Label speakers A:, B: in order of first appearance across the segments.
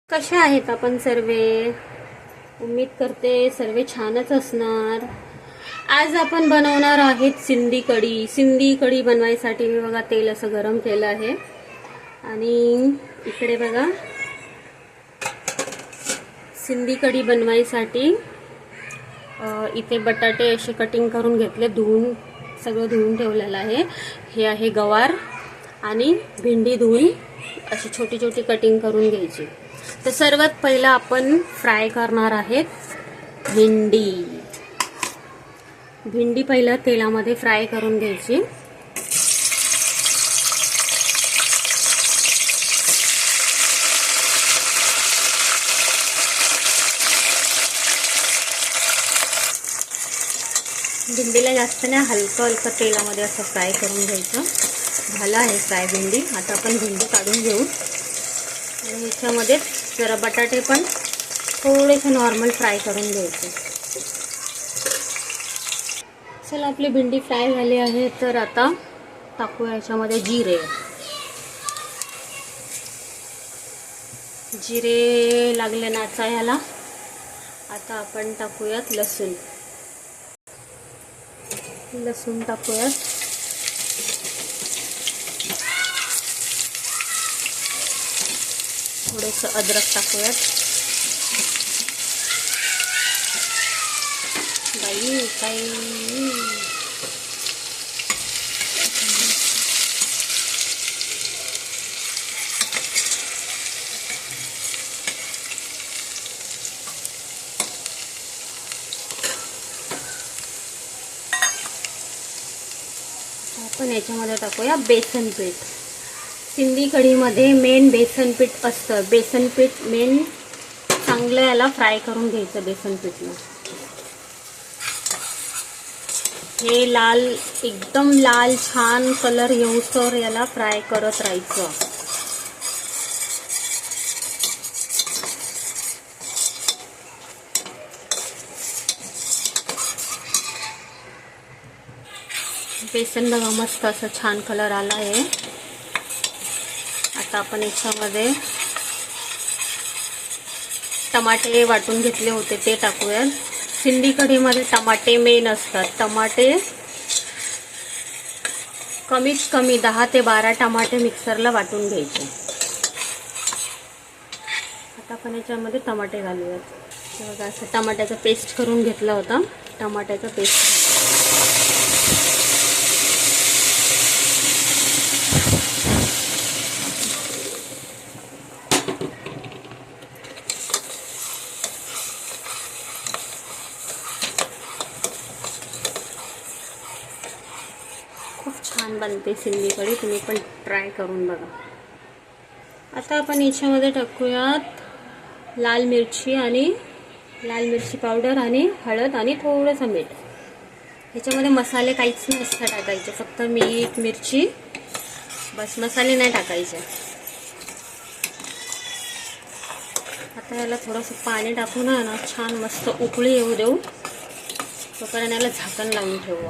A: कशा आहेत आपण सर्वे? उम्मीद करते सर्वे छानच असणार. आज आपण बनवणार आहेत सिंधी कढी. सिंधी कढी बनवायसाठी मी बघा तेल असं गरम केलं आहे आणि इकडे बघा सिंधी कढी बनवायसाठी इथे बटाटे असे कटिंग करून घेतले, सगळं धुवून ठेवलेलं आहे. हे आहे गवार आणि भेंडी धुवून अशी छोटी छोटी कटिंग करून घ्यायची. तर सर्वात पहिला आपण फ्राय करणार आहेत भेंडी पहिला तेलामध्ये फ्राय करून घ्यायची. भेंडीला जास्त नाही, हलकं तेलामध्ये असं फ्राय करून घ्यायचं. झालं आहे फ्राय भेंडी. आता आपण भेंडी काढून घेऊ आणि ह्याच्यामध्ये जरा बटाटे पण थोडेसे नॉर्मल फ्राय करून घ्यायचे. चला आपली भेंडी फ्राय झाली आहे, तर आता टाकूया याच्यामध्ये जिरे लागले नाचायला. आता आपण टाकूयात लसूण टाकूयात. थोडंसं अद्रक टाकूयात. आपण याच्यामध्ये टाकूया बेसन पीठ. सिंधी कढीमध्ये मेन बेसन पीठ असतं. बेसन पीठ मेन चांगलं याला फ्राय करून घ्यायचं. बेसन पीठनं हे एकदम लाल छान कलर येऊस्तोवर याला फ्राय करत राहायचं. बेसन बघा मस्त असं छान कलर आला आहे. आता आपण याच्यामध्ये टमाटे वाटून घेतले होते ते टाकूयात. सिंधी कढीमध्ये टमाटे मेन असतात. टमाटे कमीत कमी 10 ते 12 टमाटे मिक्सरला वाटून घ्यायचे. आता आपण याच्यामध्ये टमाटे घालूयात. बघा असं टमाट्याचा पेस्ट करून घेतला होता. टमाट्याचा पेस्ट खूप छान बनते सिंधी कढी. तुम्ही पण ट्राय करून बघा. आता आपण याच्यामध्ये टाकूयात लाल मिरची पावडर आणि हळद आणि थोडंसं मीठ. ह्याच्यामध्ये मसाले काहीच नसतं टाकायचे, फक्त मीठ मिरची बस. मसाले नाही टाकायचे. आता याला थोडंसं पाणी टाकून ना छान मस्त उकळी येऊ देऊ. तोपर्यंत याला झाकण लावून ठेवू.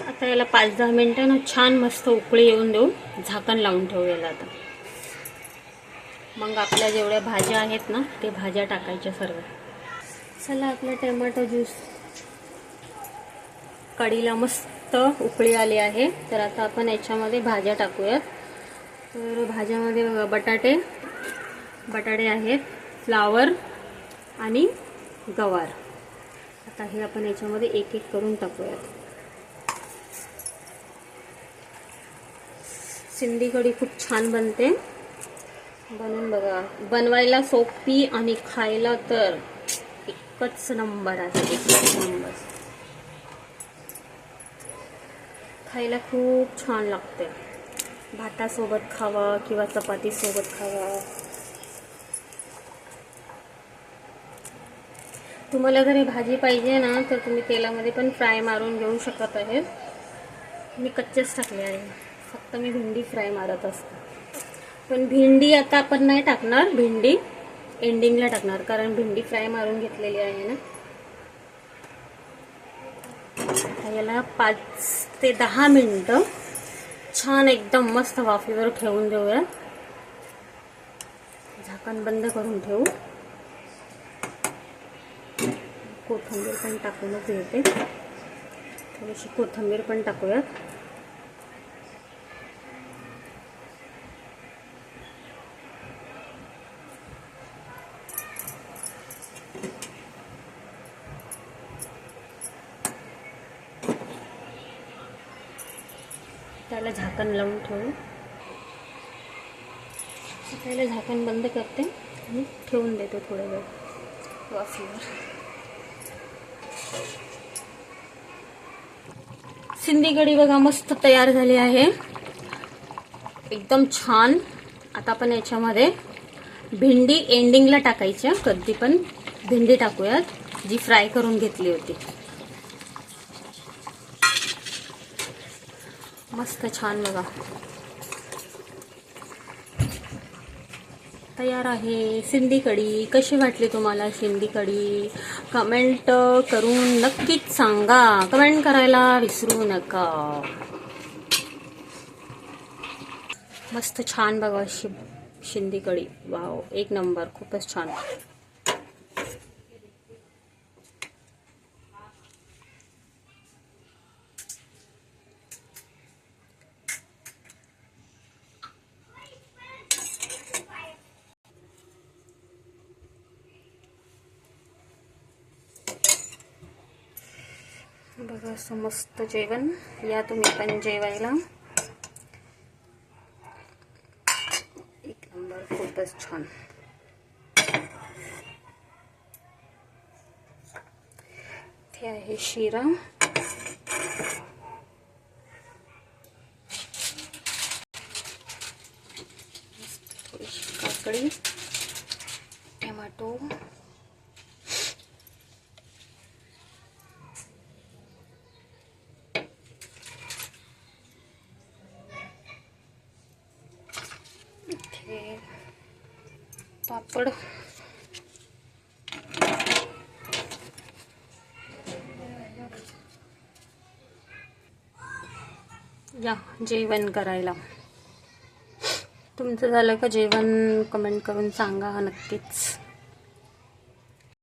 A: आता याला 5-10 मिनिटं ना छान मस्त उकळी येऊन देऊ. झाकण लावून ठेवू याला. आता मग आपल्या जेवढ्या भाज्या आहेत ना ते भाज्या टाकायच्या सर्व. चला आपला टोमॅटो ज्यूस कढीला मस्त उकळी आली आहे. तर आता आपण याच्यामध्ये भाज्या टाकूयात. तर भाज्यामध्ये बघा बटाटे आहेत, फ्लावर आणि गवार. आता हे आपण याच्यामध्ये एक एक करून टाकूयात. सिंधी कढी खूप छान बनते. बनवून बघा. बनवायला सोपी आणि खायला तर एकच नंबर आहे. एकच नंबर. खायला खूप छान लागते. भातासोबत खावा किंवा चपातीसोबत खावा. तुम्हाला जरी भाजी पाहिजे ना तर तुम्ही तेलामध्ये पण फ्राय मारून घेऊ शकत आहे. मी कच्चेच टाकले आहे. फक्त मी भेंडी फ्राय मारत असते. पण भेंडी आता आपण नाही टाकणार. भेंडी एंडिंगला टाकणार, कारण भेंडी फ्राय मारून घेतलेली आहे ना. याला 5 ते 10 मिनिटं छान एकदम मस्त वाफेवर ठेवून देऊया. झाकण बंद करून ठेवू. कोथिंबीर पण टाकूनच घेते. थोडीशी कोथिंबीर पण टाकूयात. त्याला झाकण लावून ठेवू. पहिलं झाकण बंद करते आणि ठेवून देते थोडा वेळ वाफेवर. सिंधी कढी बघा मस्त तयार झाली आहे, एकदम छान. आता आपण याच्यामध्ये भेंडी एंडिंगला टाकायची. कधी पण भेंडी टाकूयात जी फ्राय करून घेतली होती. मस्त छान बघा तयार आहे सिंधी कढी. कशी वाटली तुम्हाला सिंधी कढी? कमेंट करून नक्कीच सांगा. कमेंट करायला विसरू नका. मस्त छान बघा सिंधी कढी. वाव, एक नंबर, खूपच छान. बघा असं मस्त जेवण. या तुम्ही पण जेवायला. एक नंबर, खूपच छान. हे आहे शिरा. थोडीशी काकडी, टोमॅटो, पापड, या जेवण करायला. तुमचं झालं का जेवण? कमेंट करून सांगा नक्कीच.